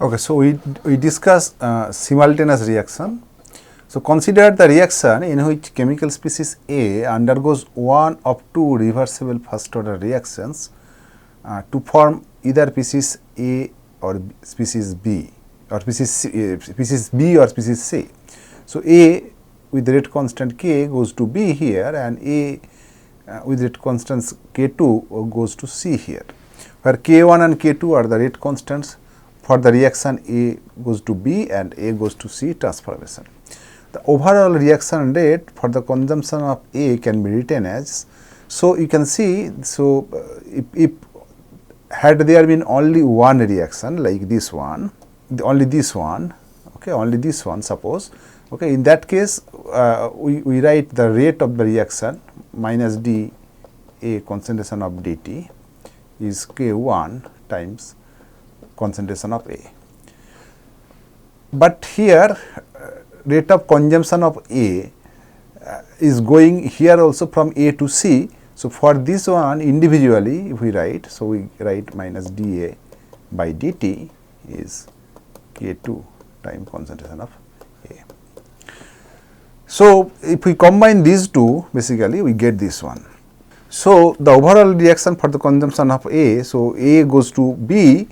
Okay, so we discuss simultaneous reaction. So consider the reaction in which chemical species A undergoes one of two reversible first order reactions to form either species A or species B or species B or species C. So A with rate constant K goes to B here, and A with rate constants K2 goes to C here, where K1 and K2 are the rate constants for the reaction A goes to B and A goes to C transformation. The overall reaction rate for the consumption of A can be written as, so you can see, so if had there been only one reaction like this one, only this one, okay, only this one suppose, okay, in that case we write the rate of the reaction minus d A concentration of dt is K1 times concentration of A. But here rate of consumption of A is going here also from A to C. So for this one individually if we write, so we write minus dA by dt is K2 time concentration of A. So if we combine these two, basically we get this one. So the overall reaction for the consumption of A, so A goes to B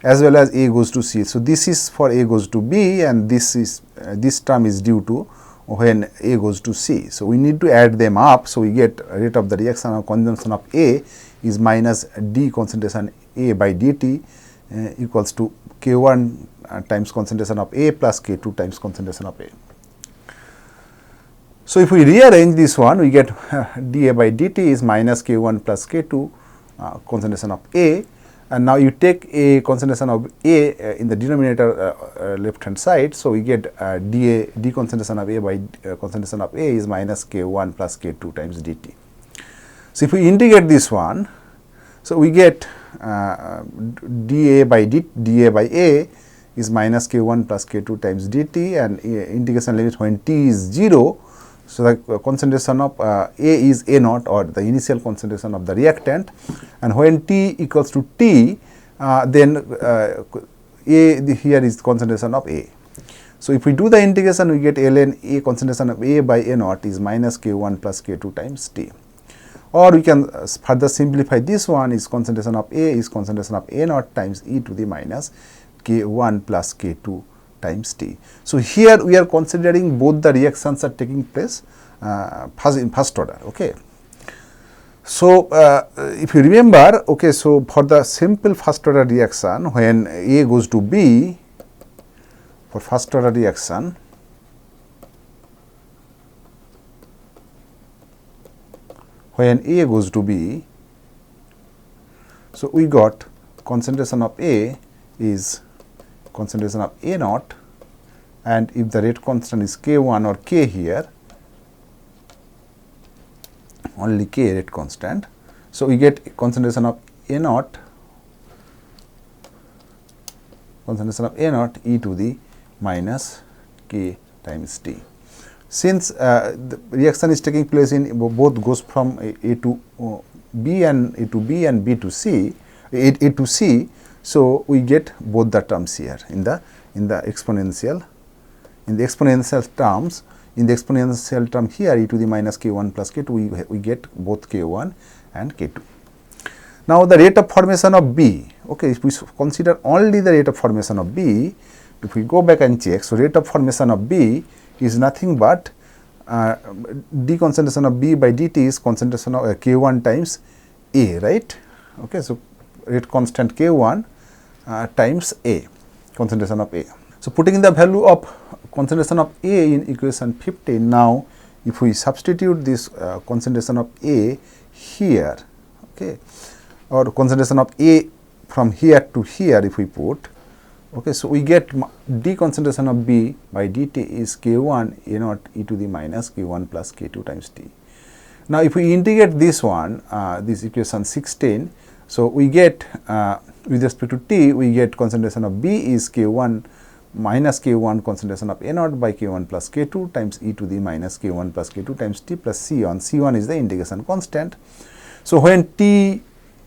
as well as A goes to C. So this is for A goes to B, and this is this term is due to when A goes to C. So we need to add them up. So we get rate of the reaction or consumption of A is minus d concentration A by dt equals to K1 times concentration of A plus K2 times concentration of A. So if we rearrange this one, we get dA by dt is minus K1 plus K2 concentration of A, and now you take a concentration of A in the denominator left hand side. So we get d concentration of A by concentration of A is minus K1 plus K2 times dt. So if we integrate this one, so we get dA by A is minus K1 plus K2 times dt, and integration limit when t is 0. So the concentration of A is A naught, or the initial concentration of the reactant, and when t equals to T, then A here is concentration of A. So if we do the integration, we get ln A concentration of A by A naught is minus K1 plus K2 times T. Or we can further simplify this one, is concentration of A is concentration of A naught times e to the minus K1 plus K2 times T. So here we are considering both the reactions are taking place in first order. Okay. So if you remember, okay, so for the simple first order reaction, when A goes to B, for first order reaction, when A goes to B, so we got concentration of A is concentration of A naught, and if the rate constant is K1 or K here, only K rate constant. So we get concentration of A naught, concentration of A naught e to the minus K times T. Since the reaction is taking place in both goes from A to B and A to B and B to C, A to C. So we get both the terms here in the exponential, in the exponential terms. In the exponential term here, e to the minus K1 plus K2, we get both K1 and K2. Now the rate of formation of B, okay, if we consider only the rate of formation of B, if we go back and check, so rate of formation of B is nothing but d concentration of B by dt is concentration of K1 times A, right? Okay, so rate constant K1 times A, concentration of A. So putting in the value of concentration of A in equation 15, now if we substitute this concentration of A here, okay, or concentration of A from here to here if we put, okay, so we get d concentration of B by dt is K1 A naught e to the minus K1 plus K2 times T. Now if we integrate this one, this equation 16, so we get with respect to T, we get concentration of B is K1 minus K1 concentration of A naught by K1 plus K2 times e to the minus K1 plus K2 times T plus C1. C1 is the integration constant. So when T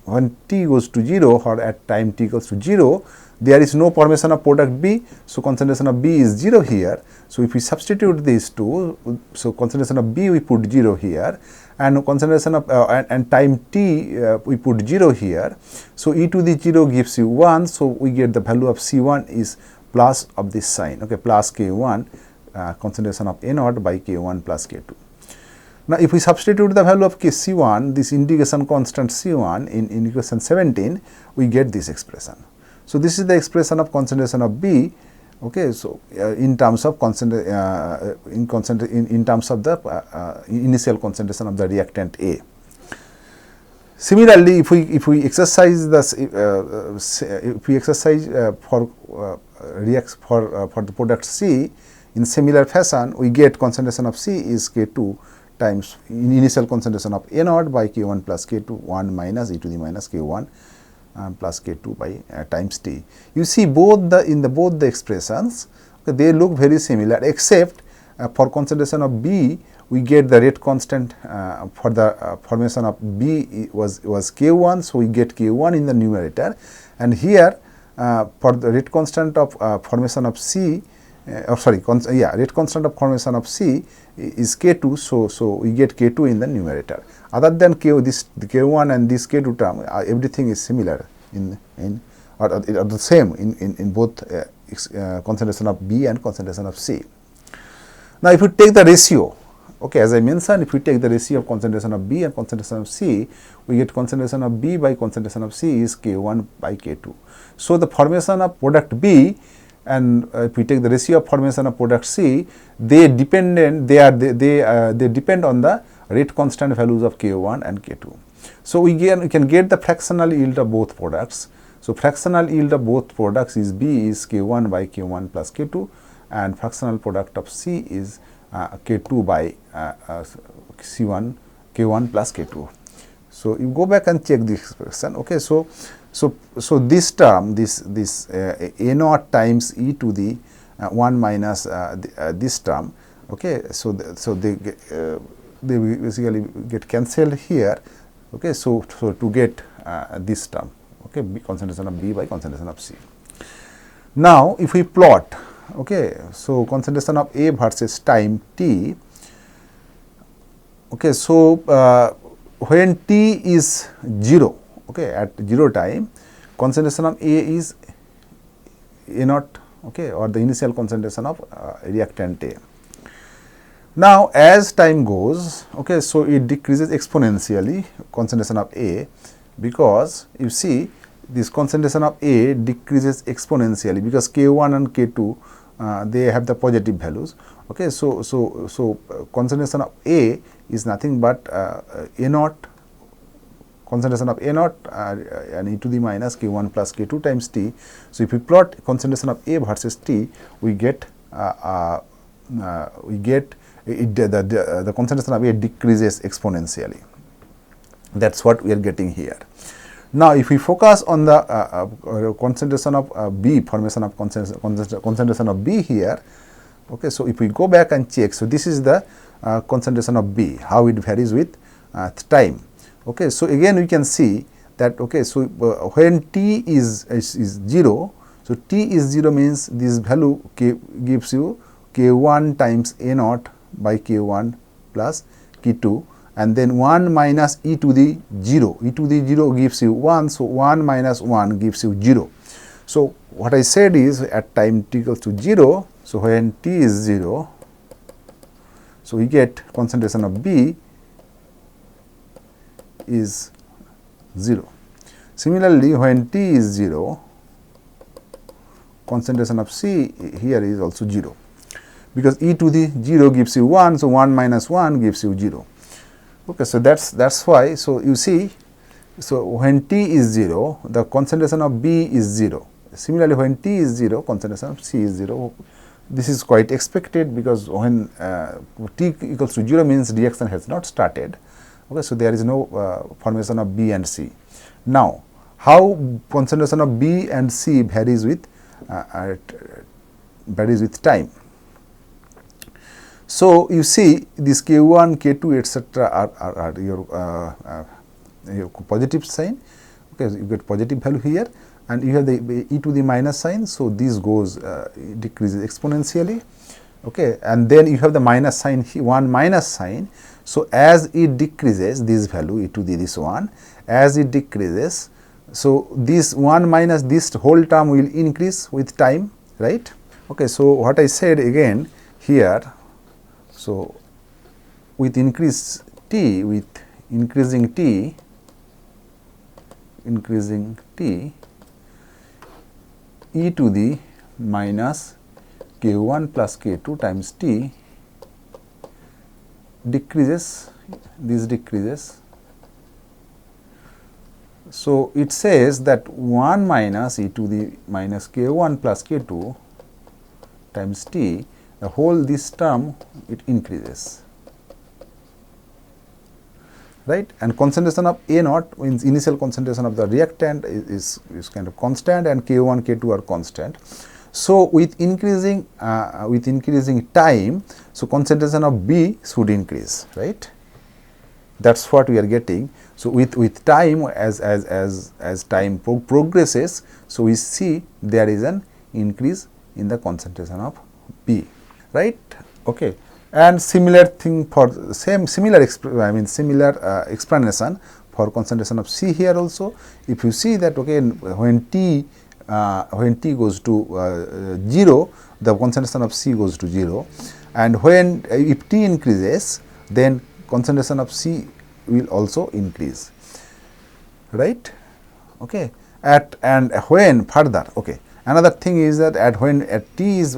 when t goes to 0 or at time t equals to 0, there is no formation of product B, so concentration of B is 0 here. So if we substitute these two, so concentration of B we put 0 here, and concentration of and time t we put 0 here. So e to the 0 gives you 1, so we get the value of C1 is plus of this sign, okay, plus K1, concentration of A naught by K1 plus K2. Now, if we substitute the value of C1, this integration constant C1 in equation 17, we get this expression. So this is the expression of concentration of B, okay. So in terms of in terms of the initial concentration of the reactant A. Similarly, if we exercise this, if we exercise for the product C in similar fashion, we get concentration of C is K2 times initial concentration of A naught by K1 plus K2, 1 minus e to the minus K1 plus K2 by times T. You see both the expressions, okay, they look very similar, except for concentration of B we get the rate constant for the formation of B was K1, so we get K1 in the numerator, and here for the rate constant of formation of C, rate constant of formation of C is K2, so we get K2 in the numerator. Other than the K1 and this K2 term, everything is similar or the same in both concentration of B and concentration of C. Now, if you take the ratio, okay, as I mentioned, if we take the ratio of concentration of B and concentration of C, we get concentration of B by concentration of C is K1 by K2. So the formation of product B, and if we take the ratio of formation of product C, they depend on the rate constant values of K1 and K2. So we can get the fractional yield of both products. So fractional yield of both products is B is K1 by K1 plus K2, and fractional product of C is K2 by C1 K1 plus K2. So you go back and check this expression. Okay, so this term, this A naught times e to the 1 minus this term, okay, so they basically get cancelled here, okay. So to get this term, okay, concentration of B by concentration of C. Now if we plot, okay, so concentration of A versus time t, okay, so when t is 0, okay, at 0 time, concentration of A is A naught, okay, or the initial concentration of reactant A. Now as time goes, okay, so it decreases exponentially, concentration of A, because you see this concentration of A decreases exponentially because K1 and K2 they have the positive values, okay. So concentration of A is nothing but A naught, concentration of A naught and e to the minus K1 plus K2 times T. So if we plot concentration of A versus T, we get the concentration of A decreases exponentially. That's what we are getting here. Now if we focus on the concentration of B, formation of concentration of B here, okay, so if we go back and check, so this is the concentration of B, how it varies with time. Okay, so again we can see that, okay, so when t is 0, so t is 0 means this value gives you K1 times A naught by K1 plus K2, and then 1 minus e to the 0. E to the 0 gives you 1, so 1 minus 1 gives you 0. So what I said is at time t equals to 0, so when t is 0, so we get concentration of B is 0. Similarly, when t is 0, concentration of C here is also 0, because e to the 0 gives you 1, so 1 minus 1 gives you 0. Okay, so that's why. So you see, so when t is 0, the concentration of B is 0. Similarly, when t is 0, concentration of C is 0. This is quite expected because when t equals to 0 means reaction has not started. Okay, so there is no formation of B and C. Now, how concentration of B and C varies with time. So you see this K1, K2, etc. are your positive sign. Okay, so you get positive value here, and you have the e to the minus sign, so this goes decreases exponentially. Okay, and then you have the minus sign, 1 minus sign. So as it decreases, this value e to the this one, as it decreases, so this 1 minus this whole term will increase with time, right? Okay, so what I said again here, so with increase t, with increasing t, e to the minus k1 plus k2 times t decreases, this decreases. So it says that 1 minus e to the minus k1 plus k2 times t, the whole this term it increases, right? And concentration of A naught means initial concentration of the reactant is kind of constant, and K1, K2 are constant. So with increasing time, so concentration of B should increase, right? That's what we are getting. So with time, as time progresses, so we see there is an increase in the concentration of B, right? Okay. And similar thing for similar explanation for concentration of C here also. If you see that, okay, when t goes to 0, the concentration of C goes to 0, and if t increases, then concentration of C will also increase, right? Okay. And when further, okay, another thing is that when t is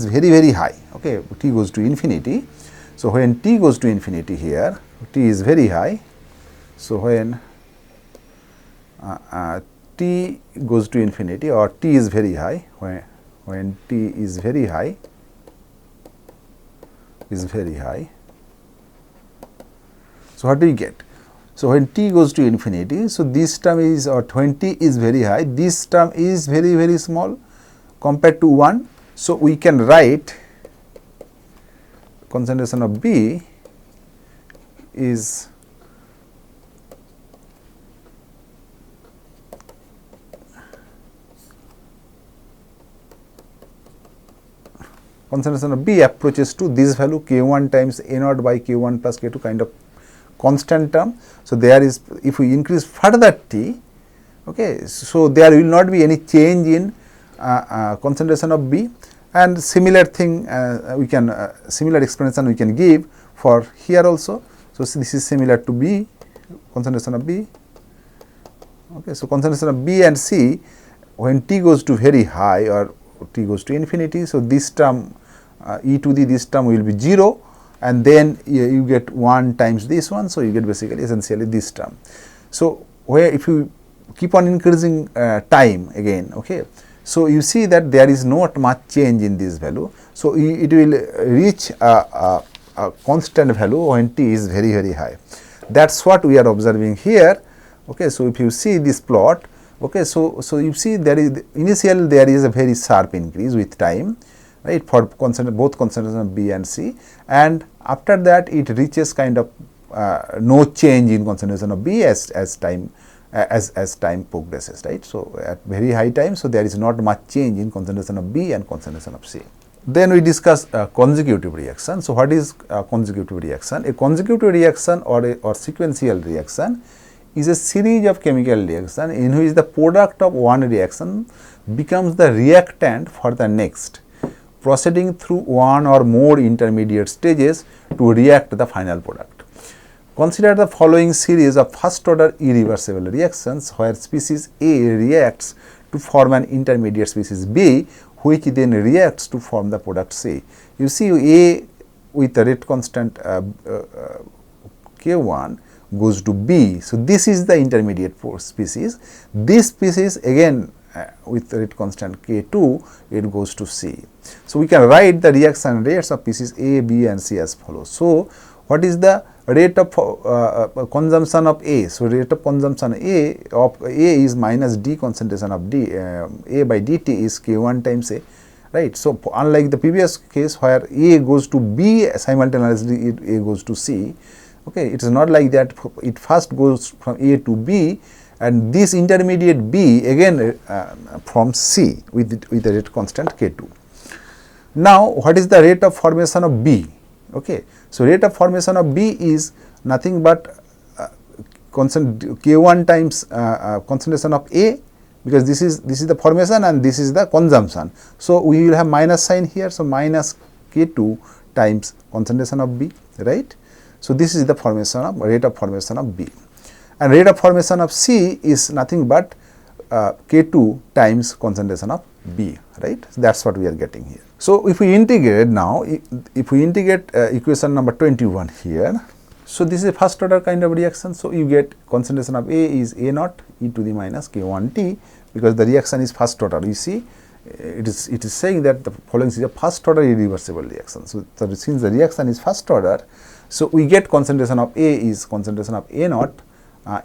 very high, okay, t goes to infinity. So when t goes to infinity here, t is very high. So when t goes to infinity, or t is very high, when t is very high, so what do you get? So when t goes to infinity, so this term is, or when t is very high, this term is very small compared to 1. So we can write concentration of B is concentration of B approaches to this value K1 times A naught by K1 plus K2, kind of constant term. So there is, if we increase further t, okay, so there will not be any change in concentration of B. And similar thing similar explanation we can give for here also. So this is similar to B, concentration of B. Okay, so concentration of B and C, when t goes to very high or t goes to infinity, so this term e to the this term will be 0, and then you get 1 times this one, so you get basically essentially this term. So where if you keep on increasing time again, okay, so you see that there is not much change in this value. So it will reach a constant value when t is very high. That's what we are observing here. Okay, so if you see this plot, okay, so you see there is initially there is a very sharp increase with time, right, for both concentration of B and C, and after that it reaches kind of no change in concentration of B as time progresses, right. So at very high time, so there is not much change in concentration of B and concentration of C. Then we discuss consecutive reaction. So what is consecutive reaction? A consecutive reaction or sequential reaction is a series of chemical reaction in which the product of one reaction becomes the reactant for the next, proceeding through one or more intermediate stages to react the final product. Consider the following series of first order irreversible reactions where species A reacts to form an intermediate species B, which then reacts to form the product C. You see A with the rate constant K1 goes to B. So this is the intermediate species. This species again with the rate constant K2, it goes to C. So we can write the reaction rates of species A, B and C as follows. So what is the rate of consumption of A? So rate of consumption of A is minus D concentration of D. A by dt is K1 times A, right. So unlike the previous case where A goes to B, simultaneously A goes to C. Okay, it is not like that. It first goes from A to B and this intermediate B again from C with the rate constant K2. Now, what is the rate of formation of B? Okay. So, rate of formation of B is nothing but K1 times concentration of A, because this is the formation and this is the consumption. So, we will have minus sign here. So, minus K2 times concentration of B, right. So, this is the formation of rate of formation of B, and rate of formation of C is nothing but K2 times concentration of B, right. So, that is what we are getting here. So, if we integrate now, if we integrate equation number 21 here, so this is a first order kind of reaction. So, you get concentration of A is A naught e to the minus K1T, because the reaction is first order. You see, it is saying that the following is a first order irreversible reaction. So, since the reaction is first order, so we get concentration of A is concentration of A naught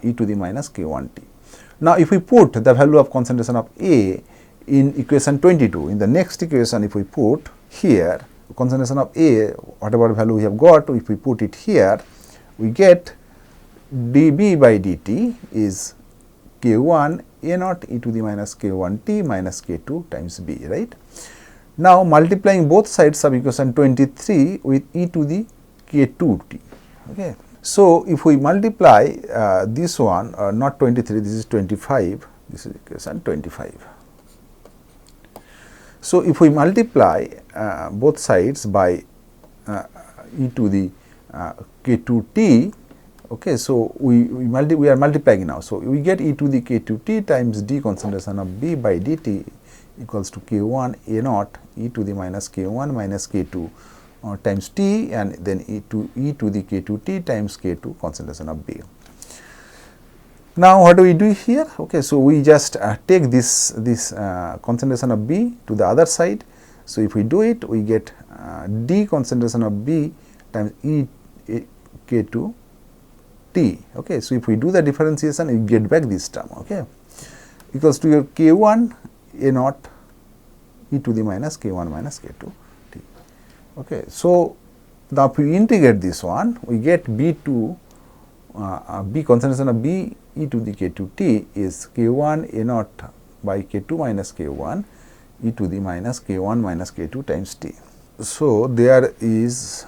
e to the minus K1T. Now, if we put the value of concentration of A in equation 22, in the next equation, if we put here concentration of A, whatever value we have got, if we put it here, we get dB by dt is K1 A naught e to the minus K1T minus K2 times B, right. Now, multiplying both sides of equation 23 with e to the K2T, okay. So, if we multiply this one, not 23, this is 25, this is equation 25. So, if we multiply both sides by e to the K2T, okay, so we are multiplying now. So, we get e to the K2T times d concentration of B by dt equals to K1 A naught e to the minus K1 minus K2 times T, and then e to the K2T times K2 concentration of B. Now, what do we do here? Okay, so we just take this concentration of B to the other side. So, if we do it, we get d concentration of B times e K2 T. Okay, so if we do the differentiation, we get back this term. Okay, equals to your K1 A naught e to the minus K1 minus K2 T. Okay, so now if we integrate this one, we get B2 B concentration of B e to the K2T is K1 A naught by K2 minus K1 e to the minus K1 minus K2 times T. So, there is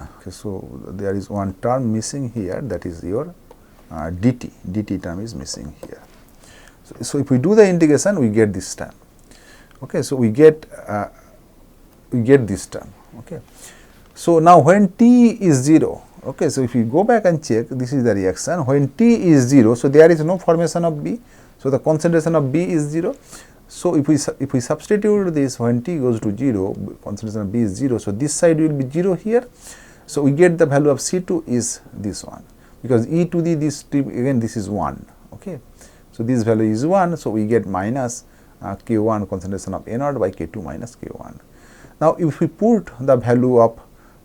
one term missing here, that is your dt term is missing here. So, if we do the integration, we get this term. Okay, so we get this term. Okay. So, now when T is 0, okay, so if you go back and check, this is the reaction when T is 0, so there is no formation of B, so the concentration of B is 0. So, if we substitute this when T goes to 0, concentration of B is 0, so this side will be 0 here. So, we get the value of C2 is this one, because e to the this again this is 1. Okay. So, this value is 1, so we get minus K1 concentration of A naught by K2 minus K1. Now, if we put the value of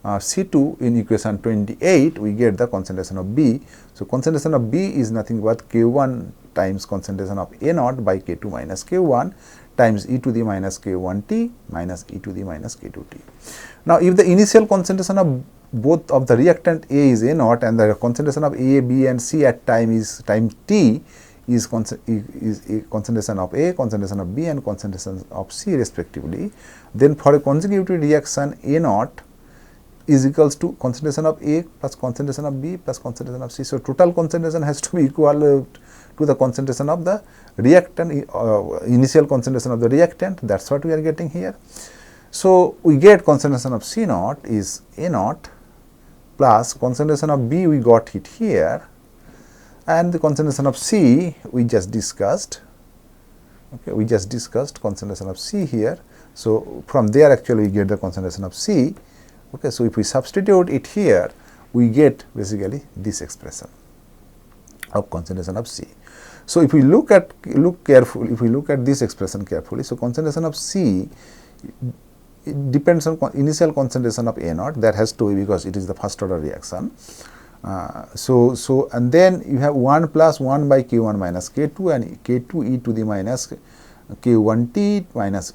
C2 in equation 28, we get the concentration of B. So, concentration of B is nothing but K1 times concentration of A naught by K2 minus K1 times e to the minus K1T minus e to the minus K2T. Now, if the initial concentration of both of the reactant A is A naught and the concentration of A, B and C at time T is concentration of A, concentration of B and concentration of C respectively, then for a consecutive reaction A naught is equals to concentration of A plus concentration of B plus concentration of C. So, total concentration has to be equal to the concentration of the reactant, initial concentration of the reactant, that is what we are getting here. So, we get concentration of C naught is A naught plus concentration of B we got it here, and the concentration of C we just discussed. Okay, we just discussed concentration of C here. So, from there actually we get the concentration of C. Okay, so, if we substitute it here, we get basically this expression of concentration of C. So, if we look carefully, if we look at this expression carefully, so concentration of C, it depends on initial concentration of A naught, that has to be because it is the first order reaction. So and then you have 1 plus 1 by K1 minus K2 and K2 e to the minus K1T minus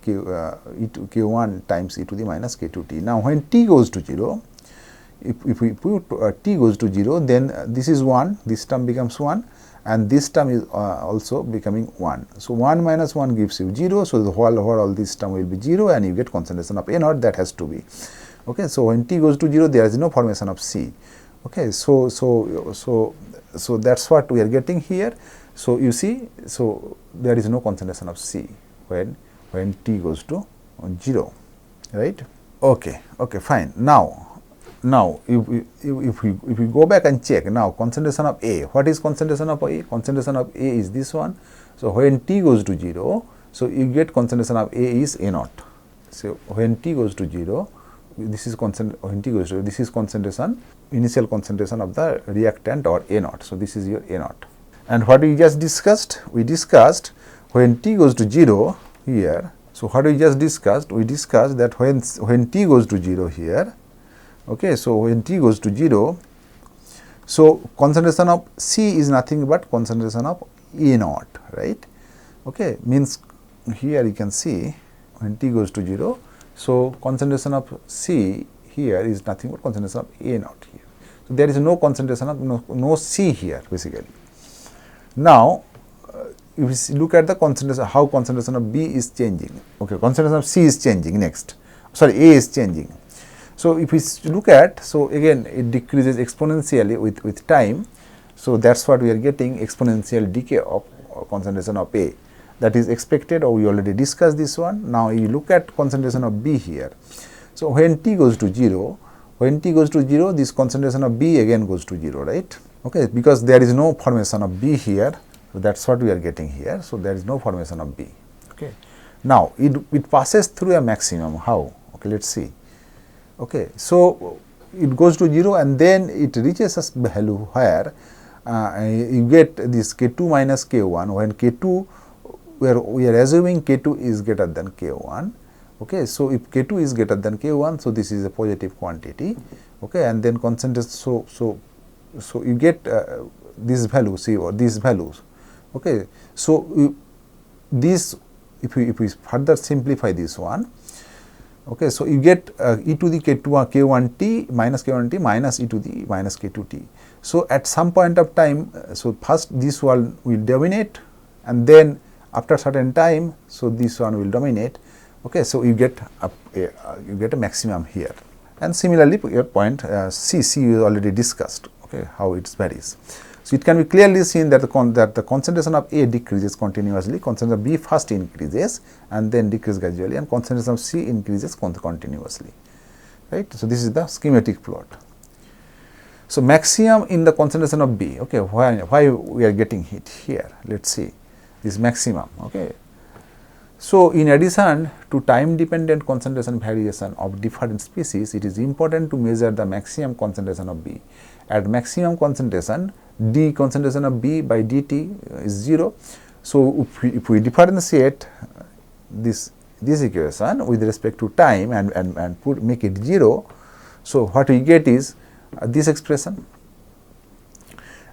K1 times e to the minus K2T. Now, when T goes to 0, if we put T goes to 0, then this is 1, this term becomes 1, and this term is also becoming 1. So 1 minus 1 gives you 0, so the whole all this term will be 0 and you get concentration of A naught, that has to be. Okay, so when t goes to 0 there is no formation of C. Okay, so that's what we are getting here. So you see, so there is no concentration of C when t goes to 0, right? Okay, fine. Now if we go back and check now concentration of A, what is concentration of A? Concentration of A is this one. So when t goes to 0, so you get concentration of A is A naught. So when t goes to 0, this is this is concentration, initial concentration of the reactant or A naught. So this is your A naught. And what we just discussed? We discussed when t goes to 0 here. So what we just discussed? We discussed that when t goes to 0 here, okay, so when t goes to 0, so concentration of C is nothing but concentration of A naught, right? Okay, means here you can see when t goes to 0, so concentration of C here is nothing but concentration of A naught here. So there is no concentration of no C here basically. Now if you look at the concentration, how concentration of B is changing. Okay, concentration of C is changing next. Sorry, A is changing. So if we look at, so again it decreases exponentially with time. So that's what we are getting, exponential decay of concentration of A. That is expected, or we already discussed this one. Now you look at concentration of B here. So when t goes to 0, this concentration of B again goes to 0, right? Okay, because there is no formation of B here. So that's what we are getting here. So there is no formation of B. Okay. Now it passes through a maximum. How? Okay, let's see. Okay, so it goes to 0 and then it reaches a value where you get this K2 minus K1 when K2, where we are assuming K2 is greater than K1. Okay, so if K2 is greater than K1, so this is a positive quantity. Okay, and then concentration. So you get this value, see, or these values. Okay, so this, if we further simplify this one, okay, so you get e to the k1t minus e to the minus k2t. So at some point of time, so first this one will dominate, and then after certain time, so this one will dominate. Okay, so you get a maximum here. And similarly, your point C is already discussed. Okay, how it varies. So it can be clearly seen that the concentration of A decreases continuously, concentration of B first increases and then decreases gradually, and concentration of C increases continuously, right? So this is the schematic plot. So maximum in the concentration of B, okay, why we are getting it here? Let's see, this maximum, okay. So in addition to time dependent concentration variation of different species, it is important to measure the maximum concentration of B. At maximum concentration, d concentration of B by dt is 0. So if we differentiate this equation with respect to time and make it 0, so what we get is this expression.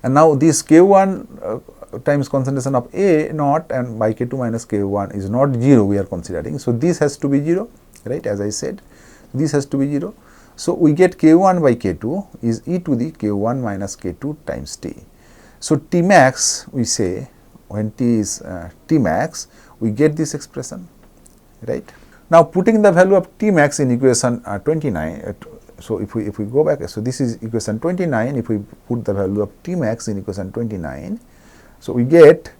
And now this K1 times concentration of A naught and by K2 minus K1 is not 0 we are considering. So this has to be 0, right, as I said, this has to be 0. So we get K1 by K2 is e to the K1 minus K2 times t. So T max, we say when t is T max, we get this expression, right. Now putting the value of T max in equation 29, so if we go back, so this is equation 29, if we put the value of T max in equation 29, so we get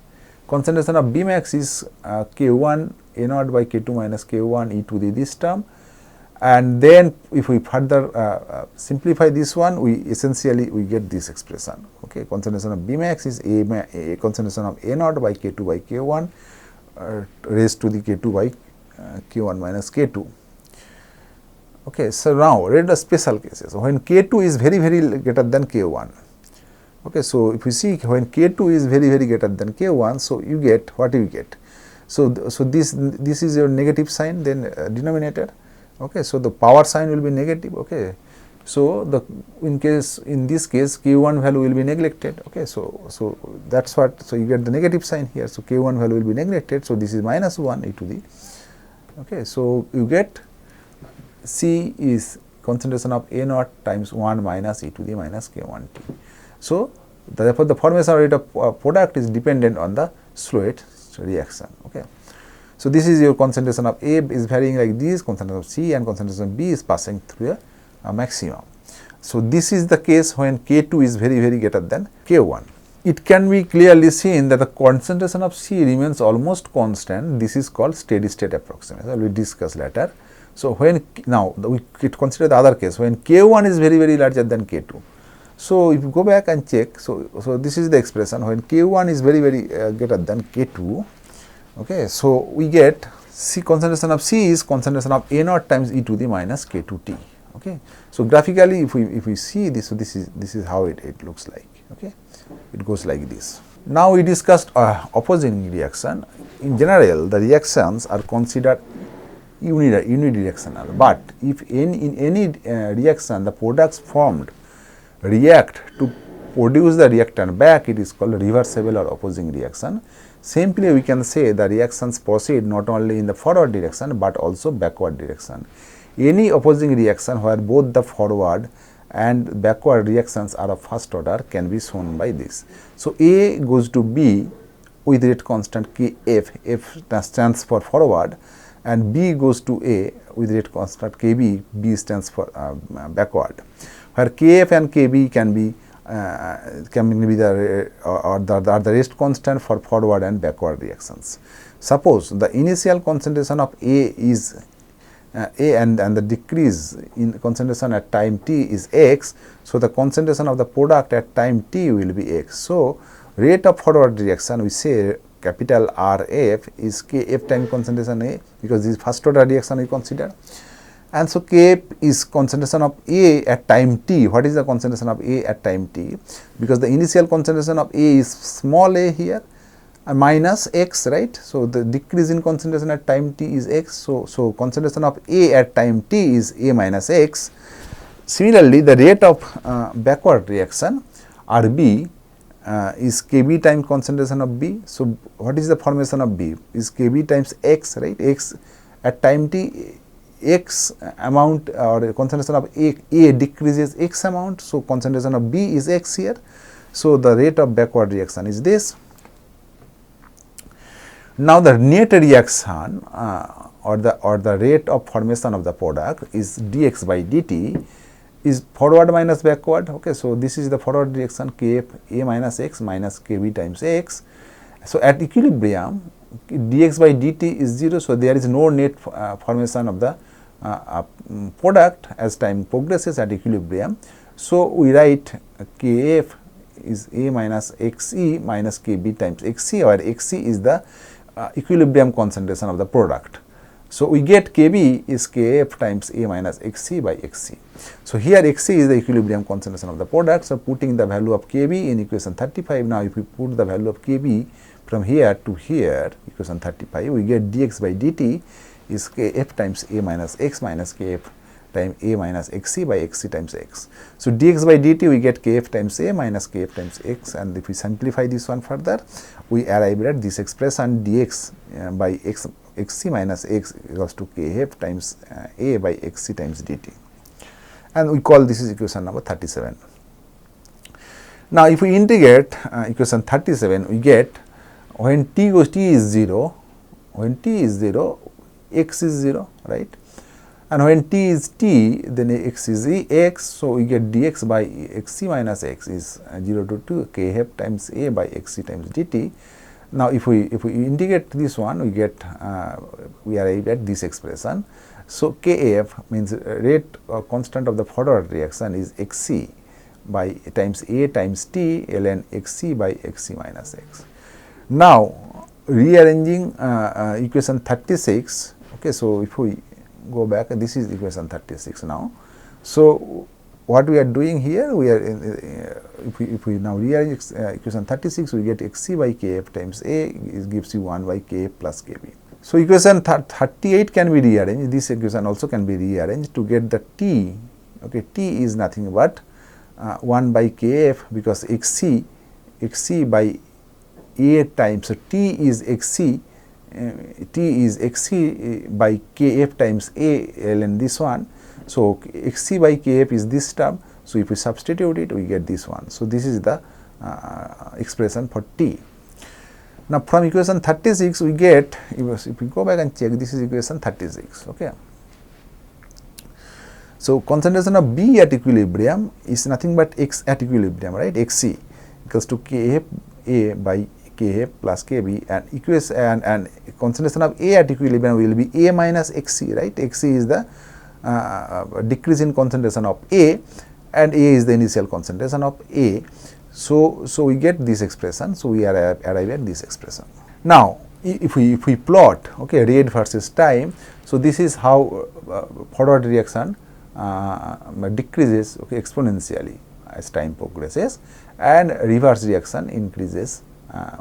concentration of B max is K1 A naught by K2 minus K1 e to the this term, and then if we further simplify this one, we essentially we get this expression. Okay, concentration of B max is a concentration of A naught by K2 by K1 raised to the K2 by K1 minus K2. Okay, so now read the special cases when K2 is very greater than K1. Okay, so if you see when K2 is very greater than K1, so you get what you get. So this is your negative sign, then denominator. Okay, so the power sign will be negative. Okay, so in this case K1 value will be neglected. Okay, so that's what, so you get the negative sign here. So K1 value will be neglected. So this is minus 1 e to the. Okay, so you get C is concentration of A naught times 1 minus e to the minus K1t. So Therefore, the formation rate of product is dependent on the slow rate reaction. Okay. So, this is your concentration of A is varying like this, concentration of C and concentration of B is passing through a maximum. So, this is the case when K2 is very greater than K1. It can be clearly seen that the concentration of C remains almost constant. This is called steady state approximation. We will discuss later. So, when now we consider the other case when K1 is very larger than K2. So, if you go back and check, so this is the expression when K1 is very greater than K2. Okay, so we get C concentration of C is concentration of A naught times e to the minus K2t. Okay, so graphically if we see this, so this is how it looks like. Okay, it goes like this. Now we discussed opposing reaction. In general, the reactions are considered unidirectional, but if in any reaction the products formed react to produce the reactant back, it is called reversible or opposing reaction. Simply we can say the reactions proceed not only in the forward direction but also backward direction. Any opposing reaction where both the forward and backward reactions are of first order can be shown by this. So, A goes to B with rate constant Kf, F stands for forward, and B goes to A with rate constant Kb, B stands for backward, where Kf and Kb can be the rate constant for forward and backward reactions. Suppose the initial concentration of A is A and the decrease in concentration at time t is x. So, the concentration of the product at time t will be x. So, rate of forward reaction we say capital Rf is Kf time concentration A, because this is first order reaction we consider. And so, Kf is concentration of A at time t. What is the concentration of A at time t? Because the initial concentration of A is small a here minus x, right. So, the decrease in concentration at time t is x. So, concentration of A at time t is A minus x. Similarly, the rate of backward reaction Rb is Kb time concentration of B. So, what is the formation of B? Is Kb times x, right. X at time t, x amount or concentration of A decreases x amount. So, concentration of B is x here. So, the rate of backward reaction is this. Now, the net reaction or the rate of formation of the product is dx by dt is forward minus backward. Okay, so, this is the forward reaction Kf A minus x minus Kb times x. So, at equilibrium dx by dt is 0. So, there is no net formation of the product as time progresses at equilibrium. So, we write Kf is A minus Xe minus Kb times Xc, where Xc is the equilibrium concentration of the product. So, we get Kb is Kf times A minus Xc by Xc. So, here Xc is the equilibrium concentration of the product. So, putting the value of Kb in equation 35, now if we put the value of Kb from here to here, equation 35, we get dx by dt is Kf times A minus x minus Kf times A minus Xc by Xc times x. So, dx by dt we get Kf times A minus Kf times x, and if we simplify this one further, we arrive at this expression dx by Xc minus x equals to Kf times A by Xc times dt, and we call this is equation number 37. Now, if we integrate equation 37, we get when t is 0, when t is 0, x is 0, right, and when t is t, then x is x. So, we get dx by Xc minus x is 0 to 2 Kf times A by Xc times dt. Now, if we integrate this one, we get we arrive at this expression. So, Kf means rate or constant of the forward reaction is Xc by times A times t ln Xc by Xc minus x. Now, rearranging equation 36. Okay, so, if we go back, this is equation 36 now. So, what we are doing here, we are if we now rearrange equation 36, we get Xc by Kf times A gives you 1 by Kf plus Kb. So, equation 38 can be rearranged, this equation also can be rearranged to get the t. Okay, t is nothing but 1 by Kf, because Xc by A times, so t is Xc by Kf times A ln this one. So, Xc by Kf is this term. So, if we substitute it, we get this one. So, this is the expression for T. Now, from equation 36 we get, if we go back and check, this is equation 36. Okay. So, concentration of B at equilibrium is nothing but X at equilibrium, right, Xc equals to Kf A by Kf plus Kb, and equation and concentration of A at equilibrium will be A minus Xc, right. Xc is the decrease in concentration of A, and A is the initial concentration of A. So we get this expression. So we arrive at this expression. Now, if we plot, okay, rate versus time, so this is how forward reaction decreases, okay, exponentially as time progresses, and reverse reaction increases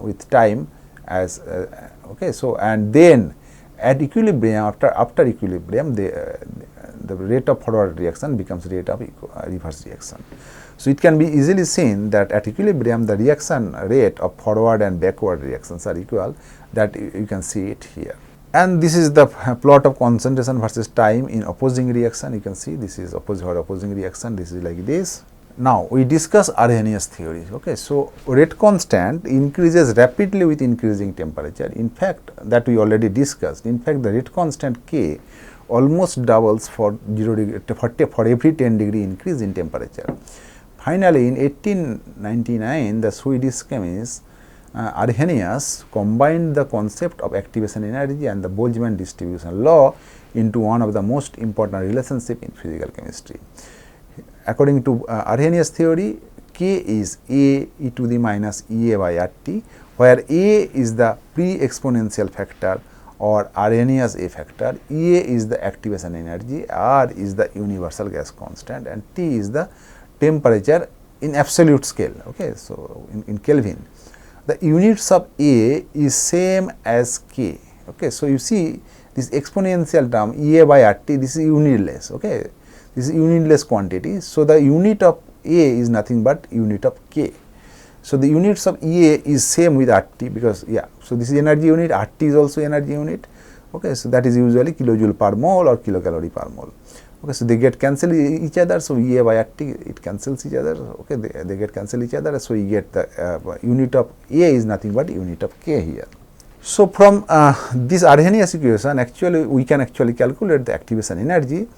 with time as okay. So and then at equilibrium, after equilibrium, the rate of forward reaction becomes rate of reverse reaction. So it can be easily seen that at equilibrium the reaction rate of forward and backward reactions are equal, that you can see it here. And this is the plot of concentration versus time in opposing reaction. You can see this is opposing reaction, this is like this. Now we discuss Arrhenius theory. Okay, so rate constant increases rapidly with increasing temperature. In fact, that we already discussed. In fact, the rate constant K almost doubles for 0 degree for every 10 degree increase in temperature. Finally, in 1899, the Swedish chemist Arrhenius combined the concept of activation energy and the Boltzmann distribution law into one of the most important relationships in physical chemistry. According to Arrhenius theory, K is A e to the minus Ea by RT, where A is the pre-exponential factor or Arrhenius A factor, Ea is the activation energy, R is the universal gas constant, and T is the temperature in absolute scale. Okay, so in Kelvin, the units of A is same as K. Okay, so you see this exponential term Ea by RT, this is unitless. Okay, this is unitless quantity. So the unit of A is nothing but unit of K. So the units of Ea is same with RT, because so this is energy unit, RT is also energy unit. Okay, so that is usually kilojoule per mole or kilocalorie per mole. Okay, so they get cancel each other. So Ea by RT, it cancels each other. Okay, they get cancel each other. So you get the unit of A is nothing but unit of K here. So from this Arrhenius equation, actually we can actually calculate the activation energy.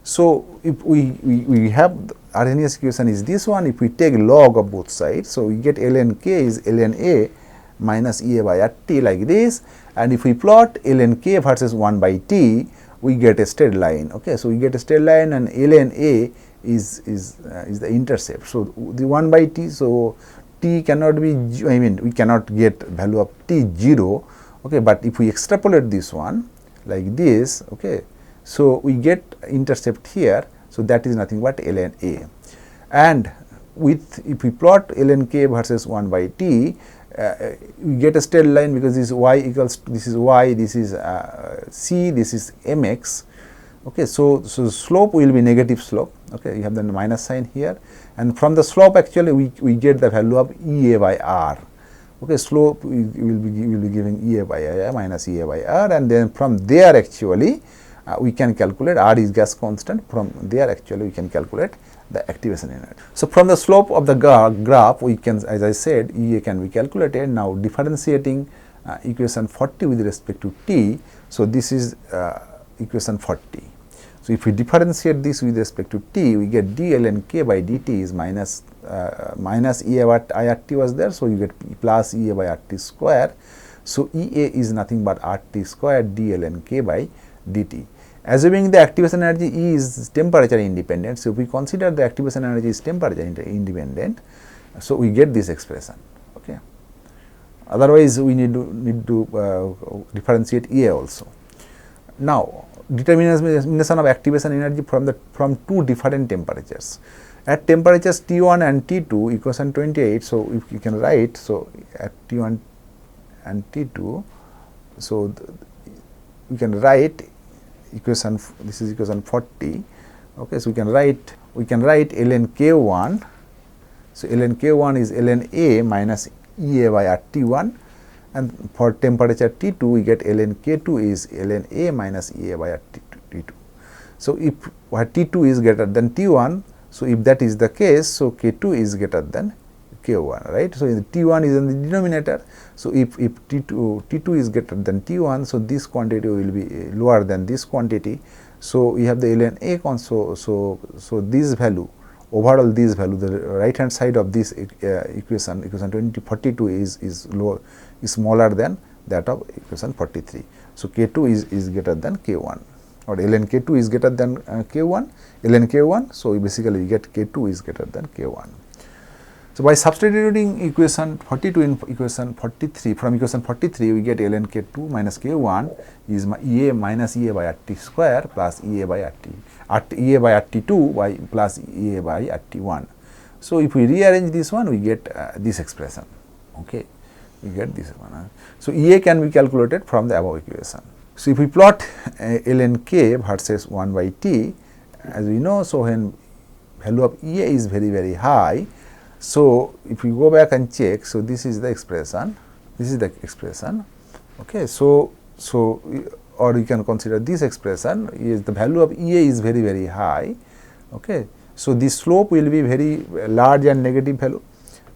So if we have Arrhenius equation is this one. If we take log of both sides, so we get ln K is ln A minus Ea by RT like this, and if we plot ln K versus 1 by T, we get a straight line. Okay, so we get a straight line, and ln A is the intercept. So the 1 by T, so T cannot be, I mean we cannot get value of T 0. Okay, but if we extrapolate this one like this, okay, so we get intercept here. So that is nothing but ln A, and if we plot ln K versus 1 by T, we get a straight line, because this is y equals, this is y, this is c, this is mx. Okay, so slope will be negative slope. Okay, you have the minus sign here, and from the slope actually we get the value of Ea by R. Okay, slope will be giving Ea by R minus Ea by R, and then from there actually we can calculate, R is gas constant. From there actually we can calculate the activation energy. So from the slope of the graph we can, as I said, Ea can be calculated. Now differentiating equation 40 with respect to T, so this is equation 40. So if we differentiate this with respect to T, we get d ln K by dt is minus Ea by RT was there, so you get plus Ea by RT square. So Ea is nothing but RT square d ln K by dt. Assuming the activation energy is temperature independent, so if we consider the activation energy is temperature independent, so we get this expression. Okay. Otherwise, we need to differentiate Ea also. Now, determination of activation energy from two different temperatures. At temperatures T1 and T2, equation 28. So if you can write, so at T1 and T2, so we can write equation, this is equation 40. Okay, so we can write ln K1. So ln K1 is ln A minus Ea by RT1, and for temperature T2 we get ln K2 is ln A minus Ea by RT2. So if T2 is greater than T1, so if that is the case, so K2 is greater than K1, right. So, T1 is in the denominator. So, if T2 is greater than T1, so this quantity will be lower than this quantity. So, we have the ln A constant. So this value, overall this value, the right hand side of this equation 2042 is smaller than that of equation 43. So, K2 is greater than K1, or ln K2 is greater than K1, ln K1. So, basically we get K2 is greater than K1. So, by substituting equation 42 in equation 43, from equation 43 we get ln K2 minus K1 is EA minus EA by RT square plus EA by RT, EA by RT2 by plus EA by RT1. So, if we rearrange this one, we get this expression, okay, we get this one. So, EA can be calculated from the above equation. So, if we plot ln K versus 1 by T, as we know, so when value of EA is very, very high, so if we go back and check, so this is the expression, okay. So, or you can consider this expression is the value of EA is very, very high, okay. So, this slope will be very large and negative value.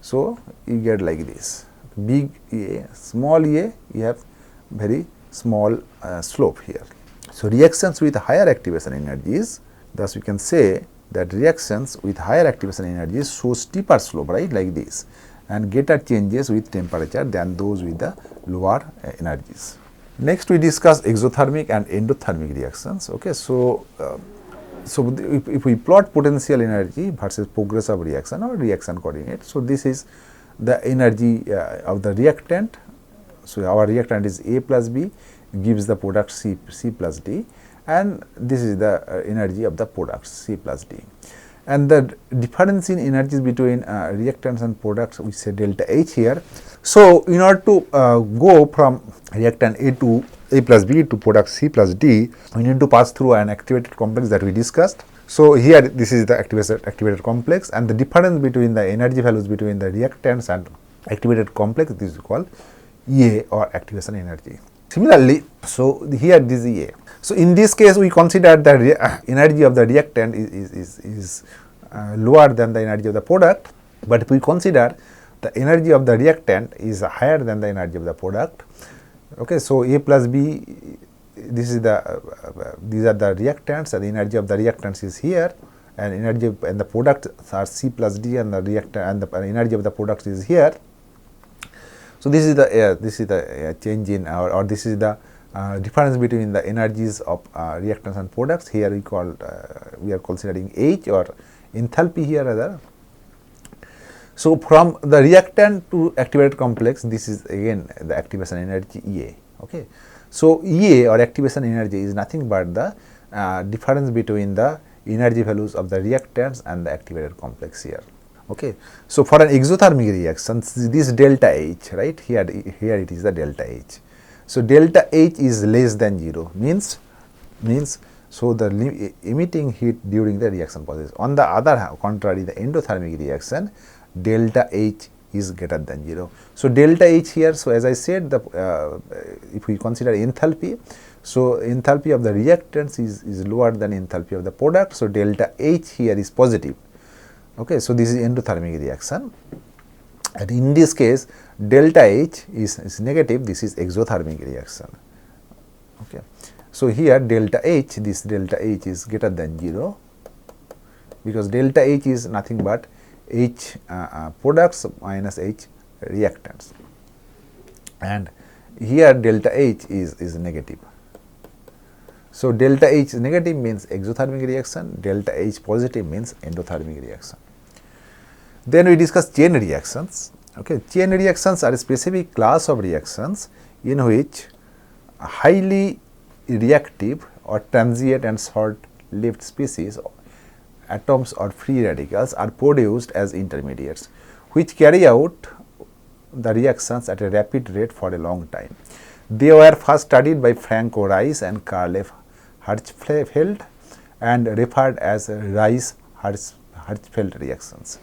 So, you get like this, big EA, small EA, you have very small slope here. So, reactions with higher activation energies, thus we can say that reactions with higher activation energies show steeper slope, right, like this, and greater changes with temperature than those with the lower energies. Next, we discuss exothermic and endothermic reactions, okay. So, if we plot potential energy versus progress of reaction or reaction coordinate, so this is the energy of the reactant. So, our reactant is A plus B, gives the product C plus D, and this is the energy of the product C plus D. And the difference in energies between reactants and products, we say delta H here. So, in order to go from reactant A to A plus B to product C plus D, we need to pass through an activated complex that we discussed. So, here this is the activated complex, and the difference between the energy values between the reactants and activated complex, this is called EA, or activation energy. Similarly, so here this is EA. So, in this case we consider the energy of the reactant is lower than the energy of the product, but if we consider the energy of the reactant is higher than the energy of the product, okay. So, A plus B, this is the these are the reactants, and the energy of the reactants is here, and energy and the product are C plus D, and the reactant and the energy of the product is here. So, this is the change in or this is the difference between the energies of reactants and products. Here we are considering H, or enthalpy here rather. So, from the reactant to activated complex, this is again the activation energy EA, okay. So, EA, or activation energy, is nothing but the difference between the energy values of the reactants and the activated complex here, okay. So, for an exothermic reaction, this delta H, right, here it is the delta H. So, delta H is less than 0, means so the emitting heat during the reaction process. On the other contrary, the endothermic reaction, delta H is greater than 0. So, delta H here, so as I said, the if we consider enthalpy, so enthalpy of the reactants is lower than enthalpy of the product. So, delta H here is positive, okay. So, this is endothermic reaction, and in this case delta H is negative, this is exothermic reaction, okay. So, here delta H, this delta H is greater than 0, because delta H is nothing but H products minus H reactants, and here delta H is negative. So, delta H negative means exothermic reaction, delta H positive means endothermic reaction. Then we discuss chain reactions, okay. Chain reactions are a specific class of reactions in which highly reactive or transient and short-lived species, atoms or free radicals, are produced as intermediates, which carry out the reactions at a rapid rate for a long time. They were first studied by Franco Rice and Karl F. Hirschfeld and referred as Rice-Hirschfeld reactions.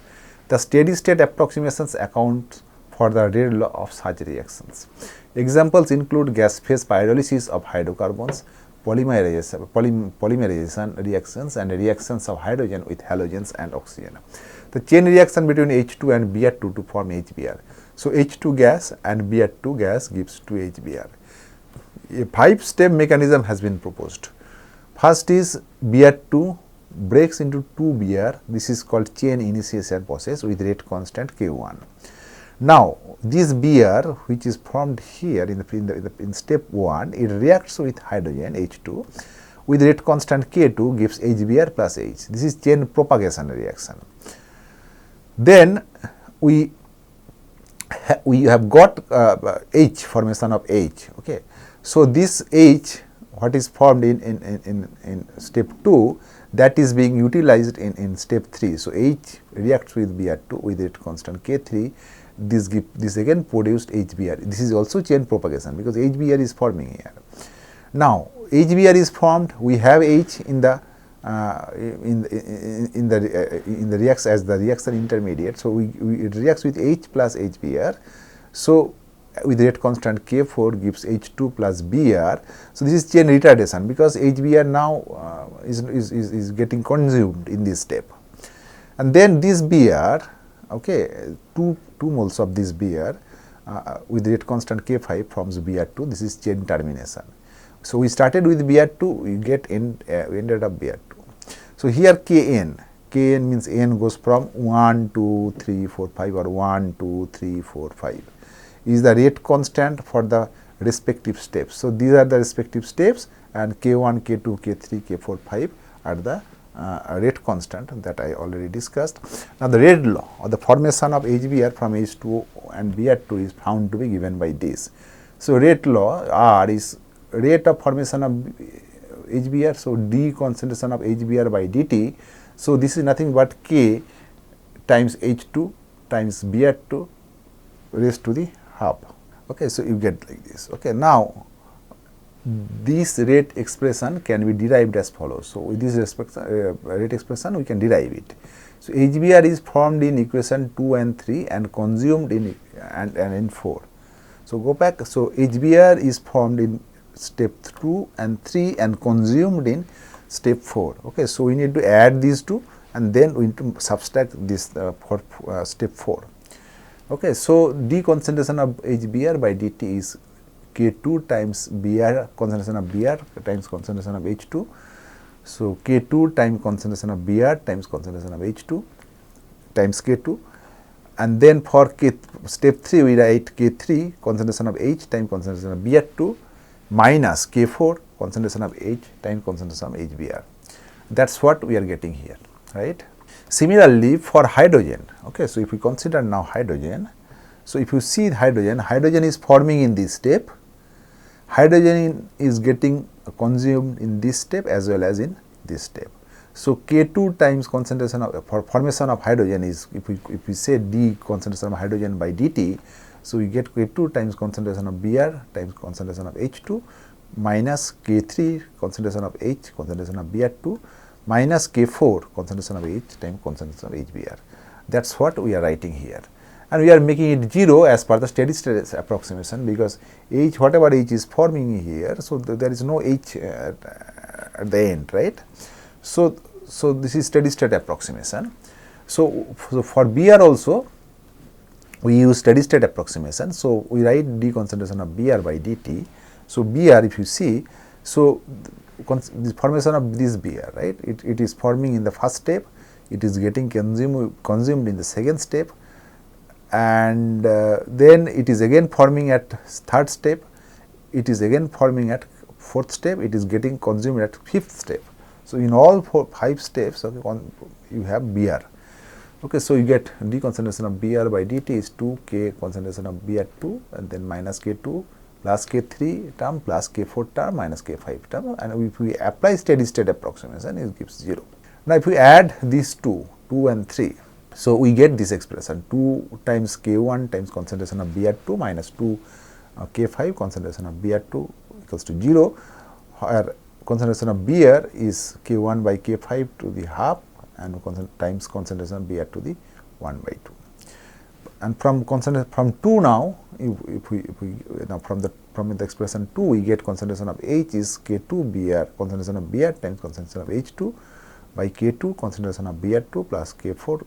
The steady-state approximations account for the rate law of such reactions. Examples include gas phase pyrolysis of hydrocarbons, polymerization reactions and reactions of hydrogen with halogens and oxygen. The chain reaction between H2 and Br2 to form HBr. So, H2 gas and Br2 gas gives 2 HBr. A 5-step mechanism has been proposed. First is Br2 breaks into 2 Br. This is called chain initiation process with rate constant K1. Now, this Br which is formed here in step 1, it reacts with hydrogen H2 with rate constant K2 gives HBr plus H. This is chain propagation reaction. Then we have got H, formation of H. Okay. So, this H what is formed in step 2, that is being utilized in step 3. So, H reacts with Br2 with rate constant K3, this again produced HBr. This is also chain propagation because HBr is forming here. Now, HBr is formed, we have H in the reaction as the reaction intermediate. So, it reacts with H plus HBr. So, with rate constant K4 gives H2 plus Br. So, this is chain retardation because HBr now is getting consumed in this step. And then this Br, okay, 2 moles of this Br with rate constant K5 forms Br2. This is chain termination. So, we started with Br2, we ended up Br2. So, here Kn means n goes from 1, 2, 3, 4, 5 or 1, 2, 3, 4, 5 is the rate constant for the respective steps. So, these are the respective steps and K1, K2, K3, K4, 5 are the rate constant that I already discussed. Now, the Reid law or the formation of HBr from H2 and Br2 is found to be given by this. So, Reid law R is rate of formation of HBr. So, d concentration of HBr by dt. So, this is nothing but K times H2 times Br2 raised to the half. Okay, so, you get like this. Okay, now, this rate expression can be derived as follows. So, with this rate expression we can derive it. So, HBr is formed in equation 2 and 3 and consumed in and in 4. So, go back. So, HBr is formed in step 2 and 3 and consumed in step 4. Okay, so, we need to add these two and then we need to subtract this for step 4. Okay, so, d concentration of HBr by dt is K2 times Br, concentration of Br times concentration of H2. So, K2 times concentration of Br times concentration of H2 times K2, and then for step 3 we write K3 concentration of H times concentration of Br2 minus K4 concentration of H times concentration of HBr. That is what we are getting here, right. Similarly, for hydrogen, okay, so if we consider now hydrogen, so if you see hydrogen is forming in this step, hydrogen is getting consumed in this step as well as in this step. So, K2 times concentration of for formation of hydrogen is if we say d concentration of hydrogen by dt. So, we get K2 times concentration of Br times concentration of H2 minus K3 concentration of H concentration of Br2 minus K4 concentration of H times concentration of HBr. That is what we are writing here. And we are making it 0 as per the steady state approximation because H, whatever H is forming here, so there is no H at the end, right. So, this is steady state approximation. So, for Br also we use steady state approximation. So, we write d concentration of Br by dt. So, Br if you see, so the formation of this Br, right, it is forming in the first step, it is getting consumed in the second step, and then it is again forming at third step, it is again forming at fourth step, it is getting consumed at fifth step. So, in all 5 steps, okay, you have Br. Okay, so, you get d concentration of Br by dt is 2 K concentration of Br2 and then minus K2 plus K3 term plus K4 term minus K5 term, and if we apply steady state approximation it gives 0. Now, if we add these 2 and 3, so we get this expression 2 times K1 times concentration of Br2 minus 2 K5 concentration of Br2 equals to 0, where concentration of Br is K1 by K5 to the half and times concentration of Br to the 1 by 2. and from concentration from 2 now, if we now from the expression 2 we get concentration of H is K2 Br, concentration of Br times concentration of H2 by K2 concentration of Br2 plus K4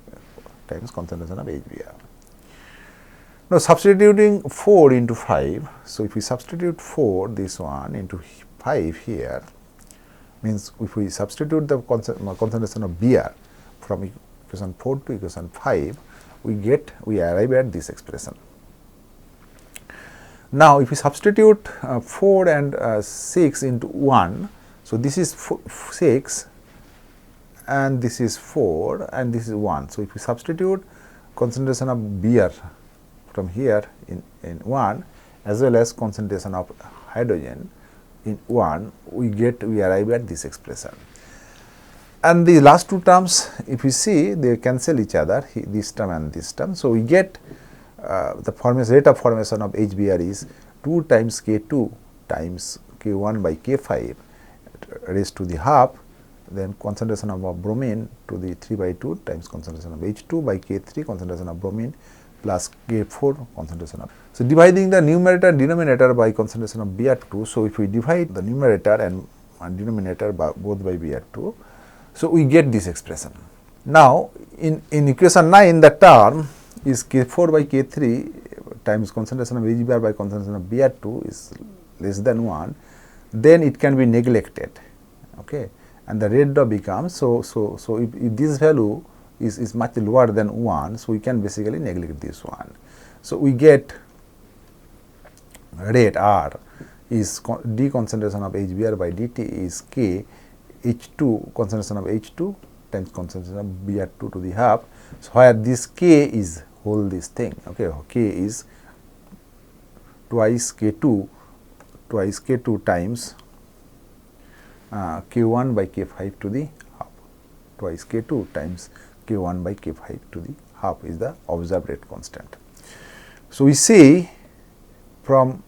times concentration of HBr. Now substituting 4 into 5, so if we substitute 4 this one into 5 here, means if we substitute the concentration of Br from equation 4 to equation 5, we arrive at this expression. Now if we substitute 4 and 6 into 1, so this is 6 and this is 4 and this is 1. So if we substitute concentration of Br from here in 1 as well as concentration of hydrogen in 1, we arrive at this expression. And the last two terms, if you see, they cancel each other, this term and this term. So we get the rate of formation of HBr is 2 times K2 times K1 by K5 raised to the half, then concentration of bromine to the 3 by 2 times concentration of H2 by K3 concentration of bromine plus K4 concentration of. So dividing the numerator and denominator by concentration of Br2. So if we divide the numerator and denominator both by Br2, so we get this expression. Now in equation 9, the term is K4 by K3 times concentration of HBr by concentration of Br2 is less than 1, then it can be neglected, okay, and the rate drop becomes, so if this value is much lower than 1, so we can basically neglect this one. So we get rate R is d concentration of HBr by dt is K H2 concentration of H2 times concentration of Br2 to the half. So where this K is whole this thing, okay, K is twice K2 times K1 by K5 to the half, twice K2 times K1 by K5 to the half is the observed rate constant. So we say from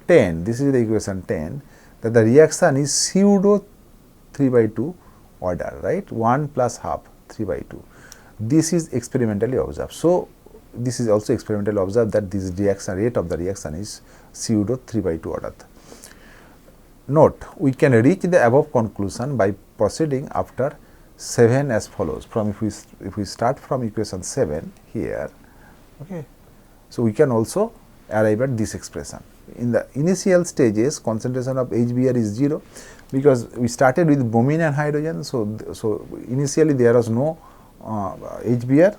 10, this is the equation 10, that the reaction is pseudo 3 by 2 order, right, 1 plus half 3 by 2. This is experimentally observed. So this is also experimentally observed that this reaction rate of the reaction is pseudo 3 by 2 order. Note, we can reach the above conclusion by proceeding after 7 as follows. From if we start from equation 7 here, okay, so we can also arrive at this expression. In the initial stages, concentration of HBr is 0 because we started with bromine and hydrogen. So initially there was no HBr.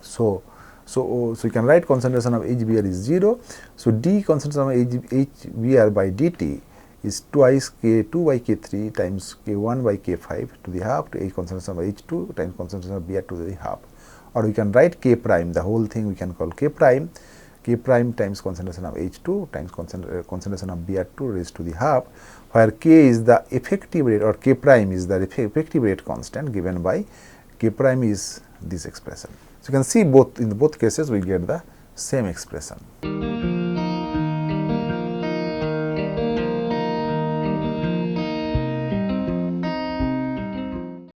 So you can write concentration of HBr is 0. So d concentration of HBr by dt is twice K2 by K3 times K1 by K5 to the half to H concentration of H2 times concentration of Br to the half. Or we can write K prime, the whole thing we can call K prime times concentration of H2 times concentration of Br2 raised to the half, where K is the effective rate or K prime is the effective rate constant given by K prime is this expression. So you can see in both cases we get the same expression.